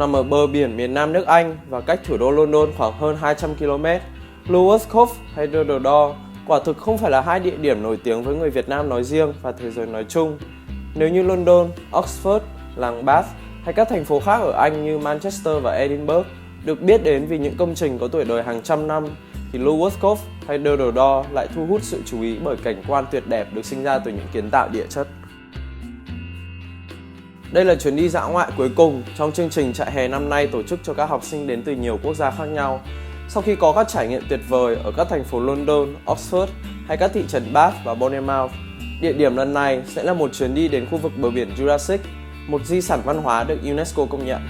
nằm ở bờ biển miền nam nước Anh và cách thủ đô London khoảng hơn 200 km. Lewis Cove hay Doddledore quả thực không phải là hai địa điểm nổi tiếng với người Việt Nam nói riêng và thế giới nói chung. Nếu như London, Oxford, làng Bath hay các thành phố khác ở Anh như Manchester và Edinburgh được biết đến vì những công trình có tuổi đời hàng trăm năm, thì Lewis Cove hay Doddledore lại thu hút sự chú ý bởi cảnh quan tuyệt đẹp được sinh ra từ những kiến tạo địa chất. Đây là chuyến đi dã ngoại cuối cùng trong chương trình trại hè năm nay tổ chức cho các học sinh đến từ nhiều quốc gia khác nhau. Sau khi có các trải nghiệm tuyệt vời ở các thành phố London, Oxford hay các thị trấn Bath và Bournemouth, địa điểm lần này sẽ là một chuyến đi đến khu vực bờ biển Jurassic, một di sản văn hóa được UNESCO công nhận.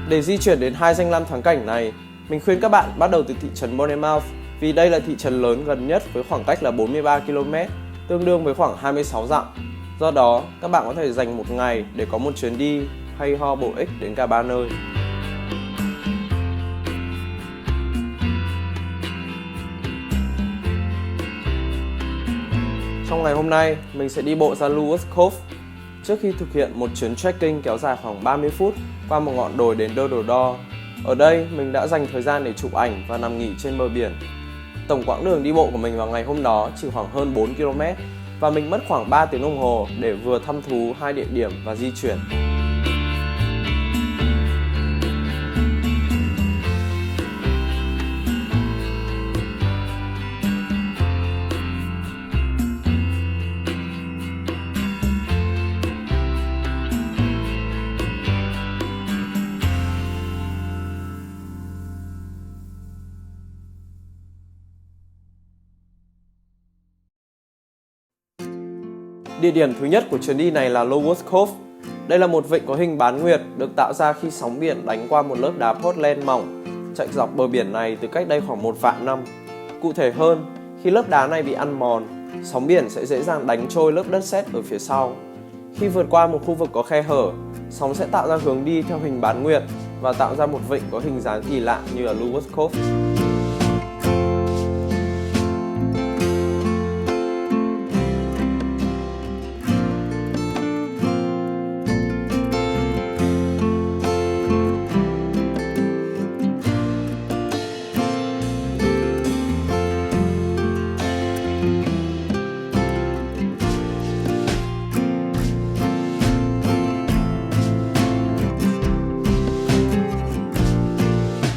Để di chuyển đến hai danh lam thắng cảnh này, mình khuyên các bạn bắt đầu từ thị trấn Bournemouth vì đây là thị trấn lớn gần nhất với khoảng cách là 43 km, tương đương với khoảng 26 dặm. Do đó, các bạn có thể dành một ngày để có một chuyến đi hay ho bổ ích đến cả ba nơi. Trong ngày hôm nay, mình sẽ đi bộ ra Lewis Cove trước khi thực hiện một chuyến trekking kéo dài khoảng 30 phút qua một ngọn đồi đến Doddledore. Ở đây, mình đã dành thời gian để chụp ảnh và nằm nghỉ trên bờ biển. Tổng quãng đường đi bộ của mình vào ngày hôm đó chỉ khoảng hơn 4 km và mình mất khoảng 3 tiếng đồng hồ để vừa thăm thú hai địa điểm và di chuyển. Địa điểm thứ nhất của chuyến đi này là Lewis Cove. Đây là một vịnh có hình bán nguyệt được tạo ra khi sóng biển đánh qua một lớp đá Portland mỏng chạy dọc bờ biển này từ cách đây khoảng 1 vạn năm. Cụ thể hơn, khi lớp đá này bị ăn mòn, sóng biển sẽ dễ dàng đánh trôi lớp đất sét ở phía sau. Khi vượt qua một khu vực có khe hở, sóng sẽ tạo ra hướng đi theo hình bán nguyệt và tạo ra một vịnh có hình dáng kỳ lạ như là Lewis Cove.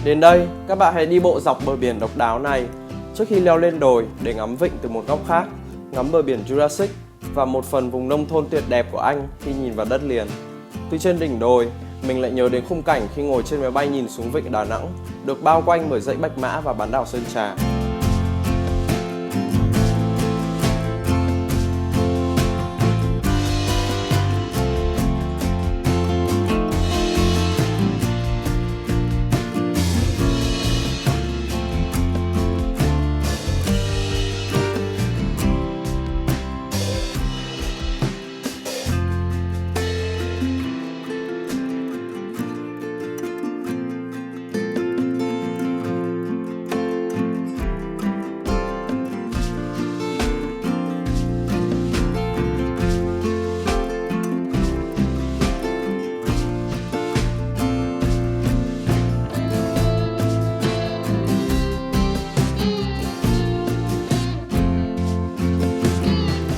Đến đây, các bạn hãy đi bộ dọc bờ biển độc đáo này trước khi leo lên đồi để ngắm vịnh từ một góc khác, ngắm bờ biển Jurassic và một phần vùng nông thôn tuyệt đẹp của Anh khi nhìn vào đất liền. Từ trên đỉnh đồi, mình lại nhớ đến khung cảnh khi ngồi trên máy bay nhìn xuống vịnh Đà Nẵng, được bao quanh bởi dãy Bạch Mã và bán đảo Sơn Trà.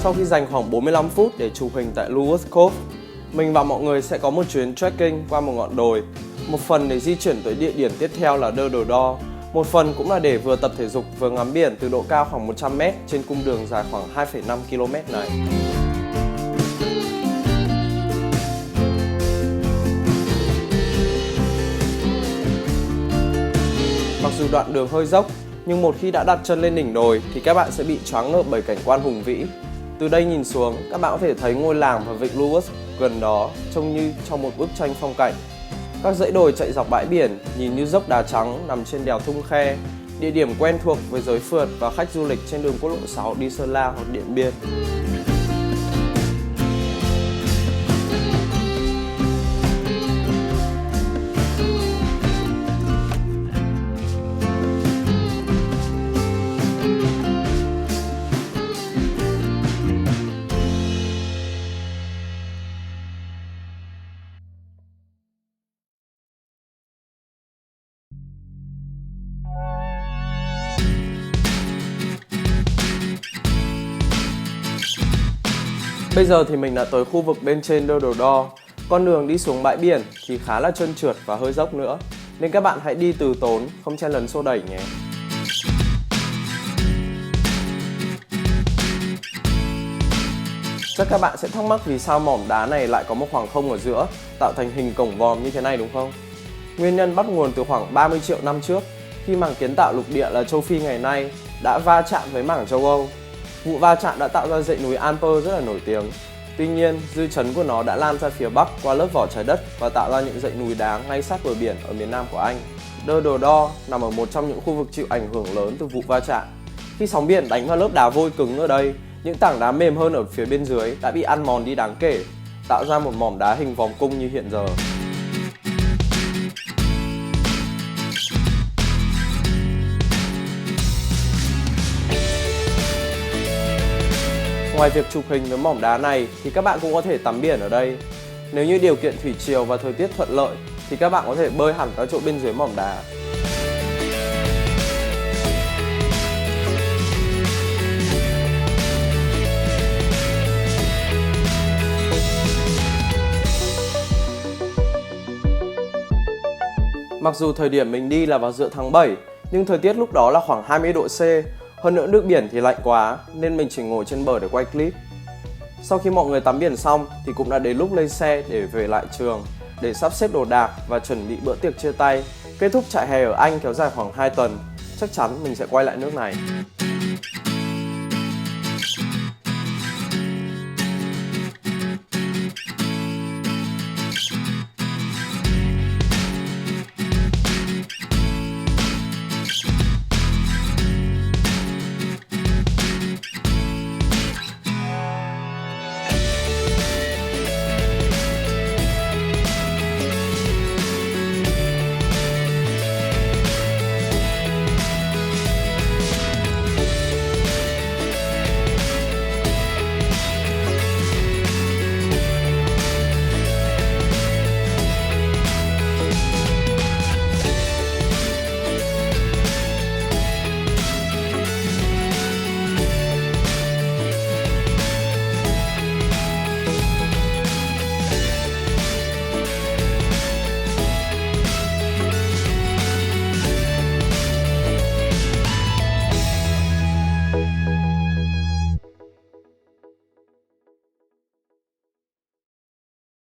Sau khi dành khoảng 45 phút để chụp hình tại Lewis Cove, mình và mọi người sẽ có một chuyến trekking qua một ngọn đồi, một phần để di chuyển tới địa điểm tiếp theo là Doddledore, một phần cũng là để vừa tập thể dục vừa ngắm biển từ độ cao khoảng 100m trên cung đường dài khoảng 2,5 km này. Mặc dù đoạn đường hơi dốc, nhưng một khi đã đặt chân lên đỉnh đồi thì các bạn sẽ bị choáng ngợp bởi cảnh quan hùng vĩ. Từ đây nhìn xuống, các bạn có thể thấy ngôi làng và vịnh Lewis gần đó trông như trong một bức tranh phong cảnh. Các dãy đồi chạy dọc bãi biển nhìn như dốc đá trắng nằm trên đèo Thung Khe, địa điểm quen thuộc với giới phượt và khách du lịch trên đường quốc lộ 6 đi Sơn La hoặc Điện Biên. Bây giờ thì mình đã tới khu vực bên trên Đơ Đồ Đo. Con đường đi xuống bãi biển thì khá là trơn trượt và hơi dốc nữa, nên các bạn hãy đi từ tốn, không chen lấn xô đẩy nhé. Chắc các bạn sẽ thắc mắc vì sao mỏm đá này lại có một khoảng không ở giữa, tạo thành hình cổng vòm như thế này đúng không? Nguyên nhân bắt nguồn từ khoảng 30 triệu năm trước, khi mảng kiến tạo lục địa là châu Phi ngày nay đã va chạm với mảng châu Âu. Vụ va chạm đã tạo ra dãy núi Alper rất là nổi tiếng. Tuy nhiên, dư chấn của nó đã lan ra phía Bắc qua lớp vỏ trái đất và tạo ra những dãy núi đá ngay sát bờ biển ở miền Nam của Anh. Đơ Đồ Đo nằm ở một trong những khu vực chịu ảnh hưởng lớn từ vụ va chạm. Khi sóng biển đánh vào lớp đá vôi cứng ở đây, những tảng đá mềm hơn ở phía bên dưới đã bị ăn mòn đi đáng kể, tạo ra một mỏm đá hình vòng cung như hiện giờ. Ngoài việc chụp hình với mỏm đá này thì các bạn cũng có thể tắm biển ở đây. Nếu như điều kiện thủy triều và thời tiết thuận lợi thì các bạn có thể bơi hẳn ra chỗ bên dưới mỏm đá. Mặc dù thời điểm mình đi là vào giữa tháng 7, nhưng thời tiết lúc đó là khoảng 20 độ C. Hơn nữa nước biển thì lạnh quá nên mình chỉ ngồi trên bờ để quay clip. Sau khi mọi người tắm biển xong thì cũng đã đến lúc lên xe để về lại trường, để sắp xếp đồ đạc và chuẩn bị bữa tiệc chia tay. Kết thúc trại hè ở Anh kéo dài khoảng 2 tuần, chắc chắn mình sẽ quay lại nước này.